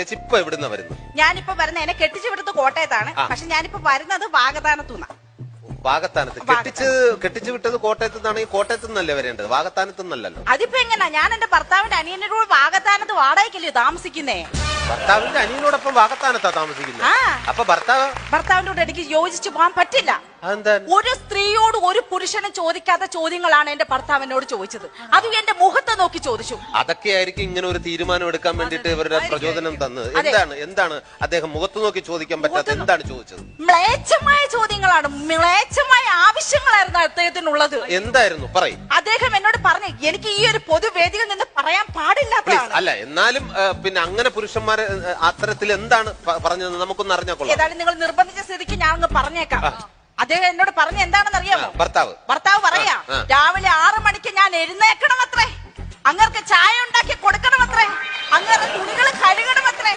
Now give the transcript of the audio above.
ഇപ്പൊ എവിടുന്ന വരുന്നു? ഞാനിപ്പോ വരുന്ന എന്നെ കെട്ടിച്ചു വിടുന്നത് കോട്ടയത്താണ്. പക്ഷെ ഞാനിപ്പോ വരുന്നത് വാഗതാനത്തുനിന്നാ. വാഗത്താനത്ത് കെട്ടിച്ചു വിട്ടത് കോട്ടയത്ത് നിന്നാണെങ്കിൽ കോട്ടയത്ത് നിന്നല്ലേ വരേണ്ടത്, വാഗത്താനത്ത് നിന്നല്ലല്ലോ. അതിപ്പോ എങ്ങനാ? ഞാൻ എന്റെ ഭർത്താവിന്റെ അനിയന്റെ കൂടെ വാഗത്താനത്ത് വാടകയ്ക്കല്ലേ താമസിക്കുന്നേ. ഭർത്താവിന്റെ അനിയനോടൊപ്പം വാഗത്താനത്താ താമസിക്കുന്നത്. അപ്പൊ ഭർത്താവിന്റെ കൂടെ എനിക്ക് യോജിച്ചു പോകാൻ പറ്റില്ല. ഒരു സ്ത്രീയോട് ഒരു പുരുഷനും ചോദിക്കാത്ത ചോദ്യങ്ങളാണ് എന്റെ ഭർത്താവിനോട് ചോദിച്ചത്. അത് എന്റെ മുഖത്ത് നോക്കി ചോദിച്ചു. അതൊക്കെ ആയിരിക്കും ഇങ്ങനെ ഒരു തീരുമാനം എടുക്കാൻ വേണ്ടിട്ട് ഇവരുടെ പ്രചോദനം തന്നത്. എന്താണ് അദ്ദേഹം മുഖത്ത് നോക്കി ചോദിക്കാൻ പറ്റാത്ത എന്താണ് ചോദിച്ചത്? മ്ലേച്ഛമായ ചോദ്യങ്ങളാണ്, മ്ലേച്ഛമായ ആവശ്യങ്ങളായിരുന്നു അദ്ദേഹത്തിനുള്ളത്. എന്തായിരുന്നു പറയും? അദ്ദേഹം എന്നോട് പറഞ്ഞു, എനിക്ക് ഈ ഒരു പൊതുവേദിയിൽ നിന്ന് പറയാൻ പാടില്ലാത്തതാണ്. അല്ല, എന്നാലും പിന്നെ അങ്ങനെ പുരുഷന്മാരെ അത്തരത്തിൽ എന്താണ് പറഞ്ഞത് നമുക്കൊന്ന് അറിഞ്ഞാൽ കൊള്ളാം. ഏതായാലും നിങ്ങൾ നിർബന്ധിച്ച സ്ഥിതിക്ക് ഞാൻ അങ്ങ് പറഞ്ഞേക്കാം. അദ്ദേഹം എന്നോട് പറഞ്ഞ എന്താണെന്ന് അറിയാമോ? ഭർത്താവ് പറയാ, രാവിലെ 6 മണിക്ക് ഞാൻ എഴുന്നേക്കണം അത്രേ, അങ്ങർക്ക് ചായ ഉണ്ടാക്കി കൊടുക്കണം അത്രേ, അങ്ങനെ തുണികൾ കഴുകണം അത്രേ.